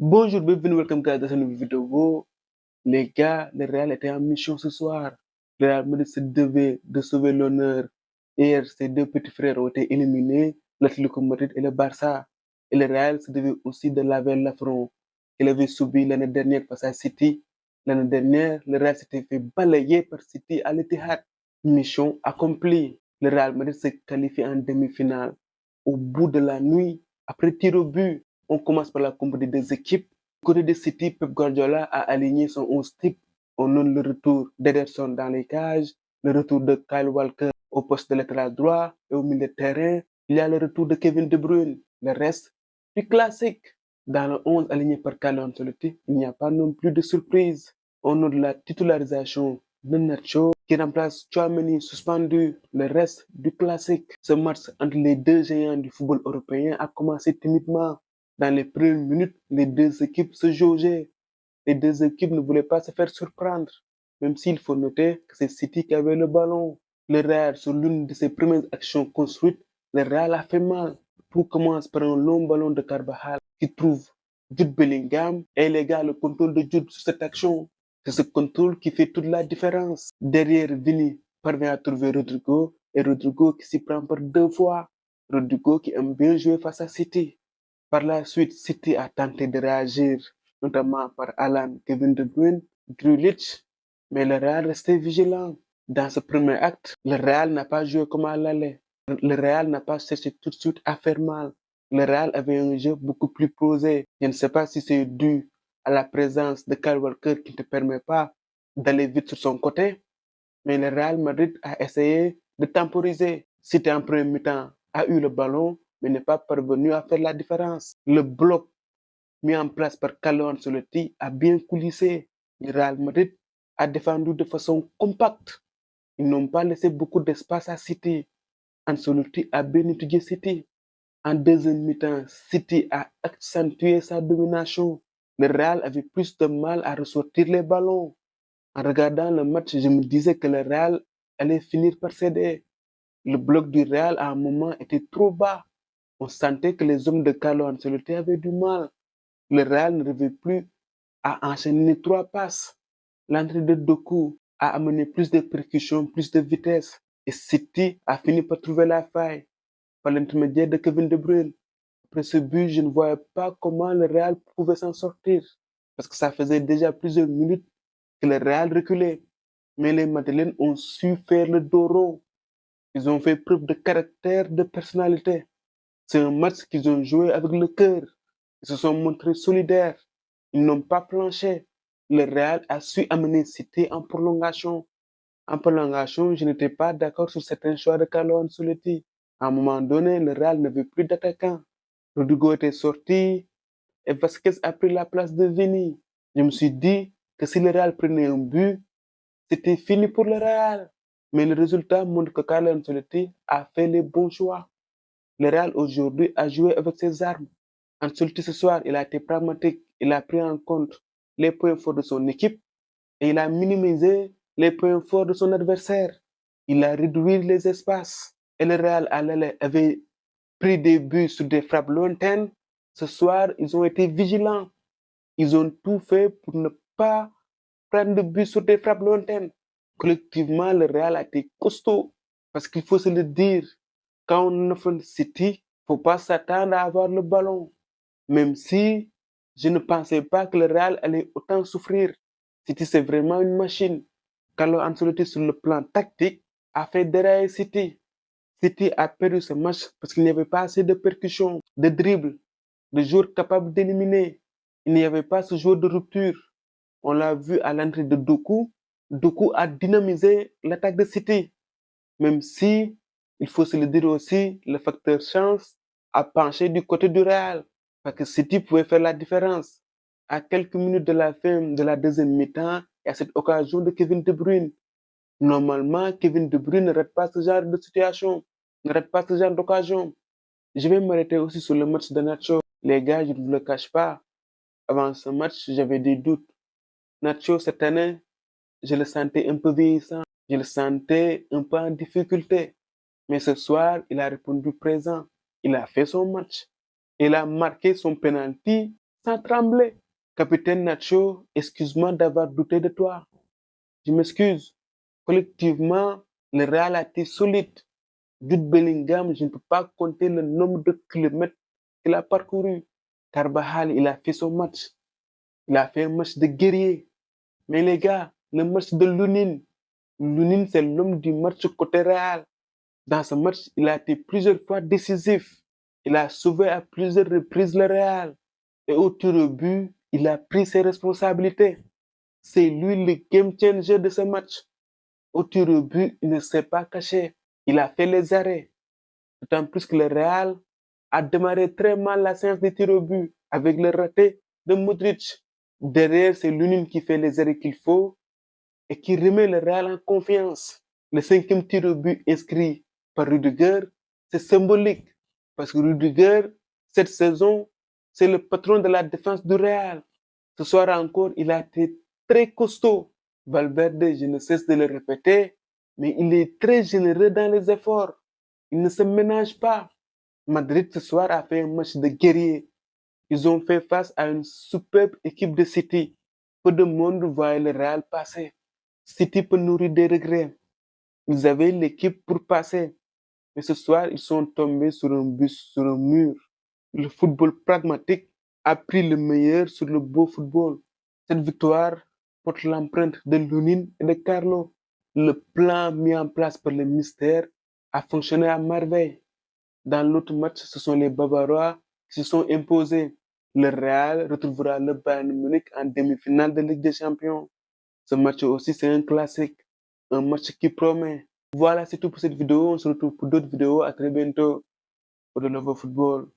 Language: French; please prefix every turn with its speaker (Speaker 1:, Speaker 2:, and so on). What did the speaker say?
Speaker 1: Bonjour, bienvenue, welcome guys dans cette nouvelle vidéo. Les gars, le Real était en mission ce soir. Le Real Madrid se devait de sauver l'honneur. Hier, ses deux petits frères ont été éliminés, l'Atlético Madrid et le Barça. Et le Real se devait aussi de laver l'affront qu'il avait subi l'année dernière face à City. L'année dernière, le Real s'était fait balayer par City à l'Etihad. Mission accomplie. Le Real Madrid s'est qualifié en demi-finale. Au bout de la nuit, après tir au but, on commence par la compétition des équipes. Du côté de City, Pep Guardiola a aligné son 11 type. On note le retour d'Ederson dans les cages, le retour de Kyle Walker au poste de latéral droit et au milieu de terrain. Il y a le retour de Kevin De Bruyne. Le reste, du classique. Dans le 11 aligné par Carlo Ancelotti, il n'y a pas non plus de surprise. On note la titularisation de Nacho qui remplace Tchouaméni suspendu. Le reste du classique. Ce match entre les deux géants du football européen a commencé timidement. Dans les premières minutes, les deux équipes se jaugeaient. Les deux équipes ne voulaient pas se faire surprendre, même s'il faut noter que c'est City qui avait le ballon. Le Real, sur l'une de ses premières actions construites, le Real a fait mal. Tout commence par un long ballon de Carvajal qui trouve Jude Bellingham et les gars, le contrôle de Jude sur cette action. C'est ce contrôle qui fait toute la différence. Derrière, Vini parvient à trouver Rodrigo et Rodrigo qui s'y prend par deux fois. Rodrigo qui aime bien jouer face à City. Par la suite, City a tenté de réagir, notamment par Alan, Kevin De Bruyne, Grealish, mais le Real restait vigilant. Dans ce premier acte, le Real n'a pas joué comme à l'aller. Le Real n'a pas cherché tout de suite à faire mal. Le Real avait un jeu beaucoup plus posé. Je ne sais pas si c'est dû à la présence de Kyle Walker qui ne te permet pas d'aller vite sur son côté, mais le Real Madrid a essayé de temporiser. City en premier mi-temps a eu le ballon, mais n'est pas parvenu à faire la différence. Le bloc mis en place par Carlo Ancelotti a bien coulissé. Le Real Madrid a défendu de façon compacte. Ils n'ont pas laissé beaucoup d'espace à City. Ancelotti a bien étudié City. En deuxième mi-temps, City a accentué sa domination. Le Real avait plus de mal à ressortir les ballons. En regardant le match, je me disais que le Real allait finir par céder. Le bloc du Real à un moment était trop bas. On sentait que les hommes de Carlo Ancelotti avaient du mal. Le Real n'arrivait plus à enchaîner trois passes. L'entrée de Doku a amené plus de percussion, plus de vitesse. Et City a fini par trouver la faille par l'intermédiaire de Kevin De Bruyne. Après ce but, je ne voyais pas comment le Real pouvait s'en sortir. Parce que ça faisait déjà plusieurs minutes que le Real reculait. Mais les Madrilènes ont su faire le dos rond. Ils ont fait preuve de caractère, de personnalité. C'est un match qu'ils ont joué avec le cœur. Ils se sont montrés solidaires. Ils n'ont pas planché. Le Real a su amener City en prolongation. En prolongation, je n'étais pas d'accord sur certains choix de Carlo Ancelotti. À un moment donné, le Real n'avait plus d'attaquant. Rodrigo était sorti et Vasquez a pris la place de Vini. Je me suis dit que si le Real prenait un but, c'était fini pour le Real. Mais le résultat montre que Carlo Ancelotti a fait les bons choix. Le Real aujourd'hui a joué avec ses armes. Ancelotti ce soir, il a été pragmatique. Il a pris en compte les points forts de son équipe et il a minimisé les points forts de son adversaire. Il a réduit les espaces. Et le Real à l'aller avait pris des buts sur des frappes lointaines. Ce soir, ils ont été vigilants. Ils ont tout fait pour ne pas prendre de but sur des frappes lointaines. Collectivement, le Real a été costaud. Parce qu'il faut se le dire, quand on affronte City, il ne faut pas s'attendre à avoir le ballon. Même si je ne pensais pas que le Real allait autant souffrir. City, c'est vraiment une machine. Carlo Ancelotti, sur le plan tactique, a fait dérailler City. City a perdu ce match parce qu'il n'y avait pas assez de percussion, de dribble, de joueurs capables d'éliminer. Il n'y avait pas ce joueur de rupture. On l'a vu à l'entrée de Doku. Doku a dynamisé l'attaque de City. Même si, il faut se le dire aussi, le facteur chance a penché du côté du Real. Parce que City pouvait faire la différence. À quelques minutes de la fin de la deuxième mi-temps, il y a cette occasion de Kevin De Bruyne. Normalement, Kevin De Bruyne ne rate pas ce genre de situation, ne rate pas ce genre d'occasion. Je vais m'arrêter aussi sur le match de Nacho. Les gars, je ne vous le cache pas. Avant ce match, j'avais des doutes. Nacho, cette année, je le sentais un peu vieillissant. Je le sentais un peu en difficulté. Mais ce soir, il a répondu présent. Il a fait son match. Il a marqué son penalty sans trembler. Capitaine Nacho, excuse-moi d'avoir douté de toi. Je m'excuse. Collectivement, le Real a été solide. Jude Bellingham, je ne peux pas compter le nombre de kilomètres qu'il a parcouru. Carvajal, il a fait son match. Il a fait un match de guerrier. Mais les gars, le match de Lunin, Lunin, c'est l'homme du match côté Real. Dans ce match, il a été plusieurs fois décisif. Il a sauvé à plusieurs reprises le Real. Et au tir au but, il a pris ses responsabilités. C'est lui le game changer de ce match. Au tir au but, il ne s'est pas caché. Il a fait les arrêts. D'autant plus que le Real a démarré très mal la séance de tir au but avec le raté de Modric. Derrière, c'est Lunin qui fait les arrêts qu'il faut et qui remet le Real en confiance. Le 5e tir au but inscrit par Rudiger, c'est symbolique parce que Rudiger, cette saison, c'est le patron de la défense du Real. Ce soir encore, il a été très costaud. Valverde, je ne cesse de le répéter, mais il est très généreux dans les efforts. Il ne se ménage pas. Madrid ce soir a fait un match de guerrier. Ils ont fait face à une superbe équipe de City. Peu de monde voyait le Real passer. City peut nourrir des regrets. Ils avaient l'équipe pour passer. Mais ce soir, ils sont tombés sur un bus, sur un mur. Le football pragmatique a pris le meilleur sur le beau football. Cette victoire porte l'empreinte de Lunin et de Carlo. Le plan mis en place par le mystère a fonctionné à merveille. Dans l'autre match, ce sont les Bavarois qui se sont imposés. Le Real retrouvera le Bayern Munich en demi-finale de Ligue des Champions. Ce match aussi, c'est un classique, un match qui promet. Voilà, c'est tout pour cette vidéo. On se retrouve pour d'autres vidéos. À très bientôt pour de nouveaux football.